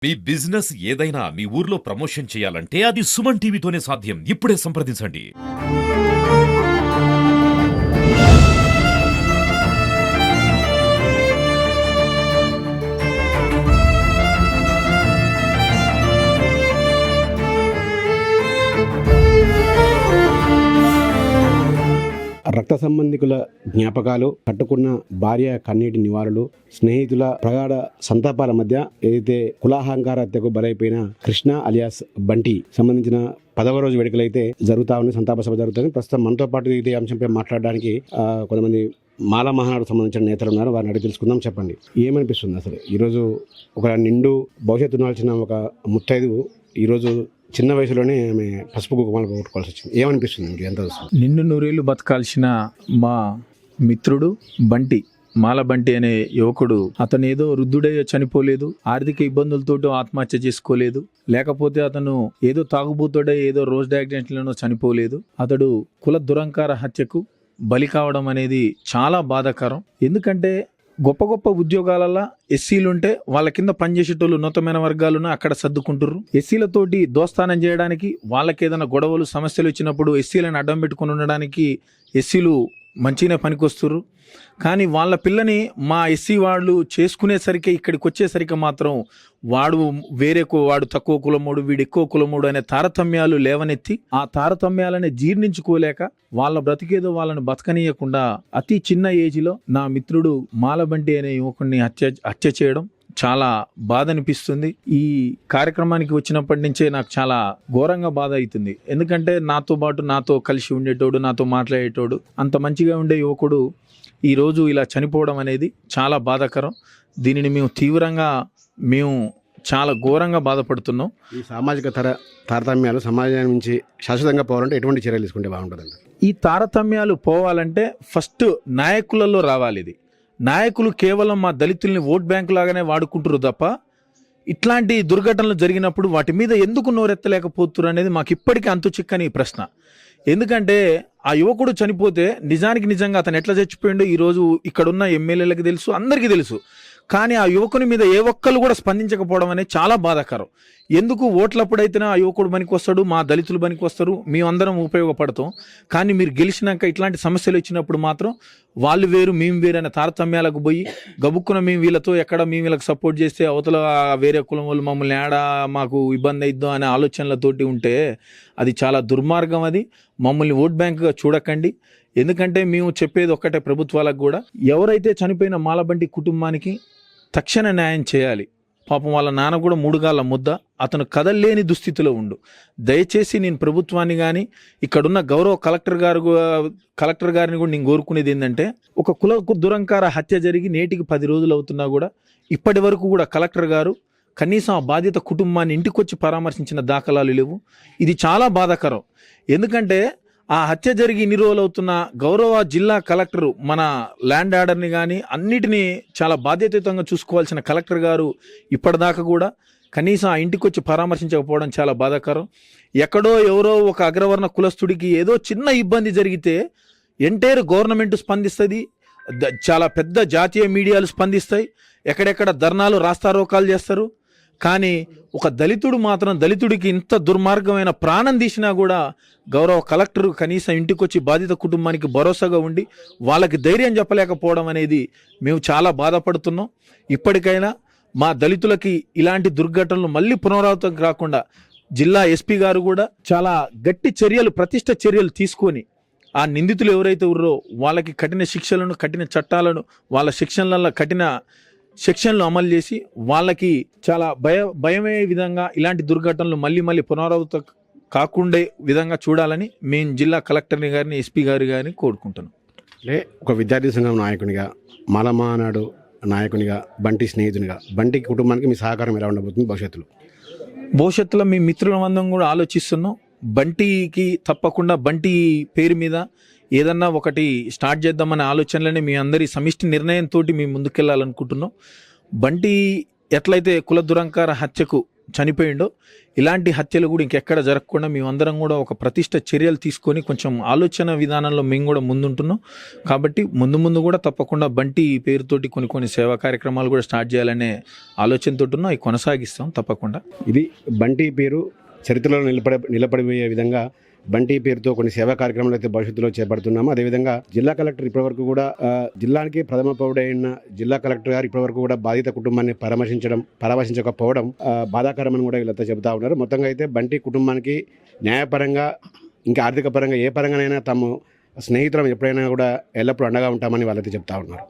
మీ business ఏదైనా మీ ఊర్లో promotion చేయాలంటే అది సుమన్ టీవీతోనే సాధ్యం. ఇప్పుడే సంప్రదించండి. రక్త సంబంధికుల జ్ఞాపకాలు, కట్టుకున్న భార్య కన్నీటి నివారణలు, స్నేహితుల ప్రగాఢ సంతాపాల మధ్య ఏదైతే కులాహంకార హత్యకు బలైపోయిన కృష్ణ అలియాస్ బంటి సంబంధించిన 10వ రోజు వేడుకలైతే జరుగుతా ఉన్నాయి. సంతాప సభ జరుగుతుంది. ప్రస్తుతం మనతో పాటు ఇదే అంశంపై మాట్లాడడానికి కొంతమంది మాల మహానాడు సంబంధించిన నేతలు ఉన్నారు. వారిని అడిగి తెలుసుకుందాం. చెప్పండి, ఏమనిపిస్తుంది అసలు ఈరోజు ఒక నిండు భవిష్యత్తు ఉండాల్సిన ఒక ముత్తైదు ఈరోజు చిన్న వయసులోనే ఆమె పసుపు కుంకుమలు పోగొట్టుకోవాల్సి వచ్చింది. ఏమనిపిస్తుంది మీకు? ఎంత నిన్ను నూరేళ్లు బతకాల్సిన మా మిత్రుడు బంటి, మాల బంటి అనే యువకుడు, అతను ఏదో వృద్ధుడే చనిపోలేదు, ఆర్థిక ఇబ్బందులతో ఆత్మహత్య చేసుకోలేదు, లేకపోతే అతను ఏదో తాగుబోతుడే ఏదో రోడ్ యాక్సిడెంట్లను చనిపోలేదు. అతడు కుల దురంకార హత్యకు బలి కావడం అనేది చాలా బాధాకరం. ఎందుకంటే గొప్ప గొప్ప ఉద్యోగాలలో ఎస్సీలుంటే వాళ్ళ కింద పనిచేసేటోళ్ళు ఉన్నతమైన వర్గాలను అక్కడ సర్దుకుంటుర్రు. ఎస్సీలతోటి దోస్తానం చేయడానికి, వాళ్ళకి ఏదైనా గొడవలు సమస్యలు వచ్చినప్పుడు ఎస్సీలను అడ్డం పెట్టుకుని ఉండడానికి ఎస్సీలు మంచిగానే పనికొస్తుర్రు. కానీ వాళ్ళ పిల్లని మా ఎస్సీ వాళ్ళు చేసుకునేసరికి, ఇక్కడికి వచ్చేసరికి మాత్రం వాడు తక్కువ కులమోడు, వీడు ఎక్కువ కులమోడు అనే తారతమ్యాలు లేవనెత్తి, ఆ తారతమ్యాలని జీర్ణించుకోలేక వాళ్ళ బ్రతికేదో వాళ్ళని బతకనీయకుండా అతి చిన్న ఏజ్లో నా మిత్రుడు మాలబంటి అనే యువకుడిని హత్య చేయడం చాలా బాధ అనిపిస్తుంది. ఈ కార్యక్రమానికి వచ్చినప్పటి నుంచే నాకు చాలా ఘోరంగా బాధ అవుతుంది. ఎందుకంటే నాతో కలిసి ఉండేటోడు, నాతో మాట్లాడేటోడు, అంత మంచిగా ఉండే యువకుడు ఈరోజు ఇలా చనిపోవడం అనేది చాలా బాధాకరం. దీనిని మేము చాలా ఘోరంగా బాధపడుతున్నాం. ఈ సామాజిక తారతమ్యాలు సమాజాన్ని నుంచి శాశ్వతంగా పోవాలంటే ఎటువంటి చర్యలు తీసుకుంటే బాగుంటుందండి? ఈ తారతమ్యాలు పోవాలంటే ఫస్ట్ నాయకులలో రావాలి. ఇది నాయకులు కేవలం మా దళితుల్ని ఓట్ బ్యాంకు లాగానే వాడుకుంటారు తప్ప ఇట్లాంటి దుర్ఘటనలు జరిగినప్పుడు వాటి మీద ఎందుకు నోరెత్తలేకపోతున్నారు అనేది మాకు ఇప్పటికీ అంతు చిక్కని ప్రశ్న. ఎందుకంటే ఆ యువకుడు చనిపోతే నిజంగా అతను ఎట్లా చచ్చిపోయిండో ఈరోజు ఇక్కడున్న ఎమ్మెల్యేలకు తెలుసు, అందరికీ తెలుసు. కానీ ఆ యువకుని మీద ఏ ఒక్కరు కూడా స్పందించకపోవడం అనేది చాలా బాధాకరం. ఎందుకు ఓట్లప్పుడైతేనే ఆ యువకుడు పనికి వస్తాడు, మా దళితులు పనికి వస్తారు, మేమందరం ఉపయోగపడతాం. కానీ మీరు గెలిచినాక ఇట్లాంటి సమస్యలు వచ్చినప్పుడు మాత్రం వాళ్ళు వేరు మేము వేరు అనే తారతమ్యాలకు పోయి గబుక్కున మేము వీళ్ళకి సపోర్ట్ చేస్తే అవతల వేరే కులం వాళ్ళు మమ్మల్ని మాకు ఇబ్బంది అయిద్దాం అనే ఆలోచనలతోటి ఉంటే అది చాలా దుర్మార్గం. అది మమ్మల్ని ఓట్ బ్యాంకుగా చూడకండి. ఎందుకంటే మేము చెప్పేది ఒక్కటే ప్రభుత్వాలకు కూడా, ఎవరైతే చనిపోయిన మాలబంటి కుటుంబానికి తక్షణ న్యాయం చేయాలి. పాపం వాళ్ళ నాన్న కూడా 3 గాళ్ళ ముద్ద, అతను కదల్లేని దుస్థితిలో ఉండు. దయచేసి నేను ప్రభుత్వాన్ని కానీ ఇక్కడున్న గౌరవ కలెక్టర్ గారిని కూడా నేను కోరుకునేది ఏంటంటే, ఒక కుల దురంకార హత్య జరిగి నేటికి 10 రోజులు అవుతున్నా కూడా ఇప్పటి వరకు కూడా కలెక్టర్ గారు కనీసం ఆ బాధిత కుటుంబాన్ని ఇంటికొచ్చి పరామర్శించిన దాఖలాలు లేవు. ఇది చాలా బాధాకరం. ఎందుకంటే ఆ హత్య జరిగి ఇన్ని రోజులు అవుతున్న గౌరవ జిల్లా కలెక్టర్ మన ల్యాండ్ ఆర్డర్ని కానీ అన్నిటినీ చాలా బాధ్యతాయుతంగా చూసుకోవాల్సిన కలెక్టర్ గారు ఇప్పటిదాకా కూడా కనీసం ఆ ఇంటికి వచ్చి పరామర్శించకపోవడం చాలా బాధాకరం. ఎక్కడో ఎవరో ఒక అగ్రవర్ణ కులస్తుడికి ఏదో చిన్న ఇబ్బంది జరిగితే ఎంటైర్ గవర్నమెంట్ స్పందిస్తుంది, చాలా పెద్ద జాతీయ మీడియాలు స్పందిస్తాయి, ఎక్కడెక్కడ ధర్నాలు రాస్తారోకాలు చేస్తారు. కానీ ఒక దళితుడు మాత్రం, దళితుడికి ఇంత దుర్మార్గమైన ప్రాణం తీసినా కూడా గౌరవ కలెక్టర్ కనీసం ఇంటికి వచ్చి బాధిత కుటుంబానికి భరోసాగా ఉండి వాళ్ళకి ధైర్యం చెప్పలేకపోవడం అనేది మేము చాలా బాధపడుతున్నాం. ఇప్పటికైనా మా దళితులకి ఇలాంటి దుర్ఘటనలు మళ్ళీ పునరావృతం కాకుండా జిల్లా ఎస్పీ గారు కూడా చాలా గట్టి ప్రతిష్ట చర్యలు తీసుకొని ఆ నిందితులు ఎవరైతే ఉన్నారో వాళ్ళకి కఠిన చట్టాలను, వాళ్ళ సెక్షన్లు అమలు చేసి వాళ్ళకి చాలా భయమయ్యే విధంగా ఇలాంటి దుర్ఘటనలు మళ్ళీ పునరావృతం కాకుండా విధంగా చూడాలని మేము జిల్లా కలెక్టర్ గారిని, ఎస్పీ గారిని కోరుకుంటున్నాం. అంటే ఒక విద్యార్థి సంఘం నాయకునిగా, మాలమహానాడు నాయకునిగా, బంటి స్నేహితునిగా, బంటి కుటుంబానికి మీ సహకారం ఎలా ఉండబోతుంది భవిష్యత్తులో మీ మిత్రుల మందం కూడా ఆలోచిస్తున్నాం. బంటికి తప్పకుండా బంటి పేరు మీద ఏదన్నా ఒకటి స్టార్ట్ చేద్దామనే ఆలోచనలనే మీ అందరి సమిష్టి నిర్ణయంతో మేము ముందుకెళ్ళాలనుకుంటున్నాం. బంటి ఎట్లయితే కుల దురంకార హత్యకు చనిపోయిండో ఇలాంటి హత్యలు కూడా ఇంకెక్కడ జరగకుండా మేమందరం కూడా ఒక ప్రతిష్ట చర్యలు తీసుకొని కొంచెం ఆలోచన విధానంలో మేము కూడా ముందుంటున్నాం. కాబట్టి ముందు కూడా తప్పకుండా బంటి పేరుతోటి కొన్ని సేవా కార్యక్రమాలు కూడా స్టార్ట్ చేయాలనే ఆలోచనతో ఉన్నాం. అవి కొనసాగిస్తాం తప్పకుండా. ఇది బంటి పేరు చరిత్రలో నిలబడిపోయే విధంగా బంటి పేరుతో కొన్ని సేవా కార్యక్రమాలు అయితే భవిష్యత్తులో చేపడుతున్నాము. అదేవిధంగా జిల్లా కలెక్టర్ ఇప్పటివరకు కూడా జిల్లానికి ప్రథమ పౌరుడైన జిల్లా కలెక్టర్ గారు ఇప్పటివరకు కూడా బాధిత కుటుంబాన్ని పరామర్శించకపోవడం బాధాకరమని కూడా వీళ్ళంతా చెబుతా ఉన్నారు. మొత్తంగా అయితే బంటి కుటుంబానికి న్యాయపరంగా ఇంకా ఆర్థిక పరంగా ఏ పరంగానైనా తమ స్నేహితులం ఎప్పుడైనా కూడా ఎల్లప్పుడూ అండగా ఉంటామని వాళ్ళైతే చెప్తా ఉన్నారు.